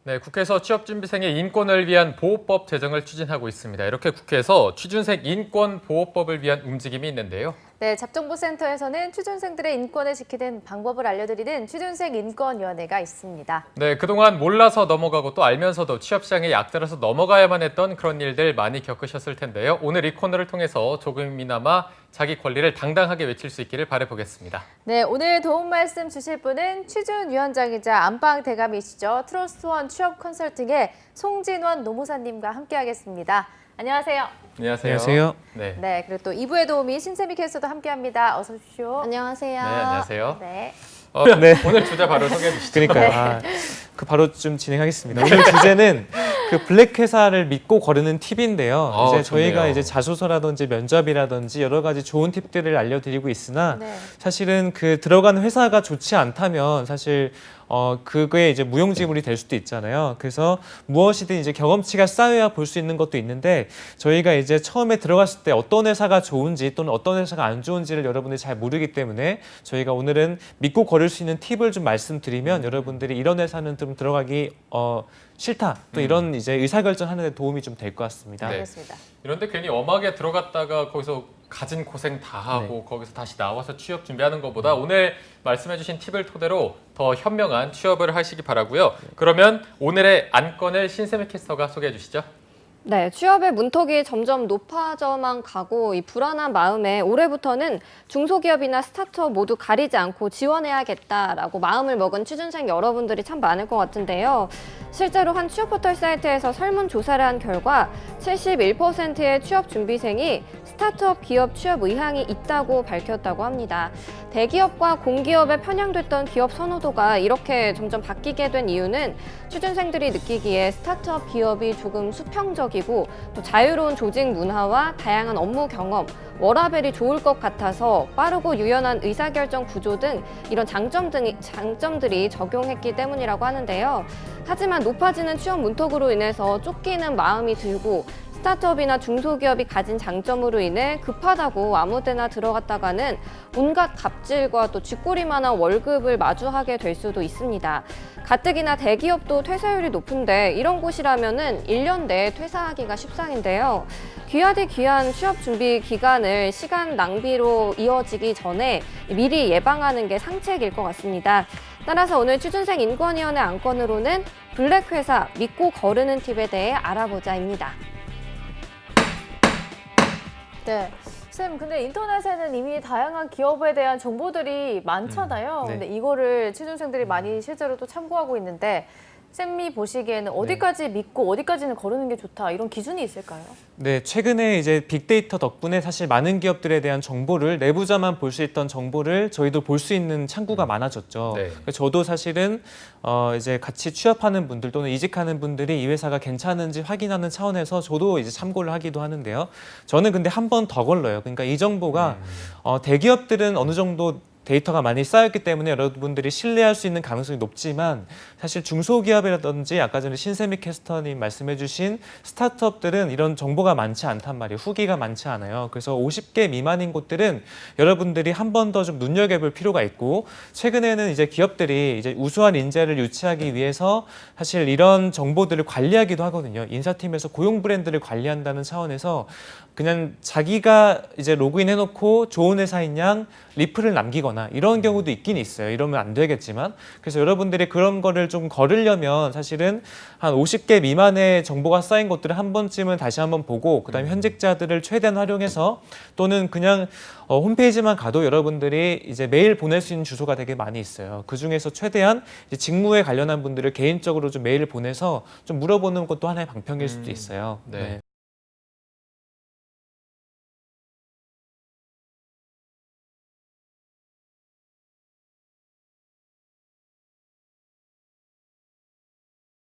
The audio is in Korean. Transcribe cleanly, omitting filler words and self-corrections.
네, 국회에서 취업준비생의 인권을 위한 보호법 제정을 추진하고 있습니다. 이렇게 국회에서 취준생 인권보호법을 위한 움직임이 있는데요. 네, 잡정보센터에서는 취준생들의 인권을 지키는 방법을 알려드리는 취준생 인권위원회가 있습니다. 네, 그동안 몰라서 넘어가고 또 알면서도 취업시장에 약들어서 넘어가야만 했던 그런 일들 많이 겪으셨을 텐데요. 오늘 이 코너를 통해서 조금이나마 자기 권리를 당당하게 외칠 수 있기를 바라보겠습니다. 네, 오늘 도움 말씀 주실 분은 취준위원장이자 안방 대감이시죠. 트러스트원 취업 컨설팅의 송진원 노무사님과 함께하겠습니다. 안녕하세요. 안녕하세요. 안녕하세요. 네, 그리고 또 2부의 도우미 신세미 캐스터도 함께합니다. 어서 오십시오. 안녕하세요. 네, 안녕하세요. 네. 네. 오늘 주제 바로 소개해 주시죠. 그러니까요. 바로 좀 진행하겠습니다. 오늘 주제는 그 블랙 회사를 믿고 거르는 팁인데요. 이제 저희가 좋네요. 이제 자소서라든지 면접이라든지 여러 가지 좋은 팁들을 알려드리고 있으나 네. 사실은 그 들어가는 회사가 좋지 않다면 사실 그거에 이제 무용지물이 될 수도 있잖아요. 그래서 무엇이든 이제 경험치가 쌓여야 볼 수 있는 것도 있는데 저희가 이제 처음에 들어갔을 때 어떤 회사가 좋은지 또는 어떤 회사가 안 좋은지를 여러분들이 잘 모르기 때문에 저희가 오늘은 믿고 거를 수 있는 팁을 좀 말씀드리면 여러분들이 이런 회사는 좀 들어가기 싫다. 또 이런 이제 의사결정하는 데 도움이 좀 될 것 같습니다. 네. 알겠습니다. 이런데 괜히 엄하게 들어갔다가 거기서 가진 고생 다 하고 거기서 다시 나와서 취업 준비하는 것보다 오늘 말씀해주신 팁을 토대로 더 현명한 취업을 하시기 바라고요. 그러면 오늘의 안건을 신세미 캐스터가 소개해 주시죠. 네, 취업의 문턱이 점점 높아져만 가고 이 불안한 마음에 올해부터는 중소기업이나 스타트업 모두 가리지 않고 지원해야겠다라고 마음을 먹은 취준생 여러분들이 참 많을 것 같은데요. 실제로 한 취업포털 사이트에서 설문조사를 한 결과 71%의 취업준비생이 스타트업 기업 취업 의향이 있다고 밝혔다고 합니다. 대기업과 공기업에 편향됐던 기업 선호도가 이렇게 점점 바뀌게 된 이유는 취준생들이 느끼기에 스타트업 기업이 조금 수평적이고 또 자유로운 조직 문화와 다양한 업무 경험, 워라밸이 좋을 것 같아서 빠르고 유연한 의사결정 구조 등 이런 장점들이 적용했기 때문이라고 하는데요. 하지만 높아지는 취업 문턱으로 인해서 쫓기는 마음이 들고 스타트업이나 중소기업이 가진 장점으로 인해 급하다고 아무데나 들어갔다가는 온갖 갑질과 또 쥐꼬리만한 월급을 마주하게 될 수도 있습니다. 가뜩이나 대기업도 퇴사율이 높은데 이런 곳이라면은 1년 내에 퇴사하기가 십상인데요. 귀하디 귀한 취업 준비 기간을 시간 낭비로 이어지기 전에 미리 예방하는 게 상책일 것 같습니다. 따라서 오늘 취준생 인권위원회 안건으로는 블랙 회사 믿고 거르는 팁에 대해 알아보자입니다. 네. 쌤, 근데 인터넷에는 이미 다양한 기업에 대한 정보들이 많잖아요. 네. 근데 이거를 취준생들이 많이 실제로 또 참고하고 있는데 쌤이 보시기에는 어디까지 믿고 어디까지는 거르는 게 좋다 이런 기준이 있을까요? 네, 최근에 이제 빅데이터 덕분에 사실 많은 기업들에 대한 정보를 내부자만 볼 수 있던 정보를 저희도 볼 수 있는 창구가 많아졌죠. 네. 그래서 저도 사실은 이제 같이 취업하는 분들 또는 이직하는 분들이 이 회사가 괜찮은지 확인하는 차원에서 저도 이제 참고를 하기도 하는데요. 저는 근데 한 번 더 걸러요. 그러니까 이 정보가 대기업들은 어느 정도 데이터가 많이 쌓였기 때문에 여러분들이 신뢰할 수 있는 가능성이 높지만 사실 중소기업이라든지 아까 전에 신세미 캐스터님 말씀해 주신 스타트업들은 이런 정보가 많지 않단 말이에요. 후기가 많지 않아요. 그래서 50개 미만인 곳들은 여러분들이 한 번 더 좀 눈여겨볼 필요가 있고 최근에는 이제 기업들이 이제 우수한 인재를 유치하기 위해서 사실 이런 정보들을 관리하기도 하거든요. 인사팀에서 고용 브랜드를 관리한다는 차원에서 그냥 자기가 이제 로그인 해놓고 좋은 회사인 양 리플을 남기거나 이런 경우도 있긴 있어요. 이러면 안 되겠지만. 그래서 여러분들이 그런 거를 좀 거르려면 사실은 한 50개 미만의 정보가 쌓인 것들을 한 번쯤은 다시 한번 보고 그다음에 현직자들을 최대한 활용해서 또는 그냥 홈페이지만 가도 여러분들이 이제 메일 보낼 수 있는 주소가 되게 많이 있어요. 그 중에서 최대한 이제 직무에 관련한 분들을 개인적으로 좀 메일을 보내서 좀 물어보는 것도 하나의 방법일 수도 있어요. 네.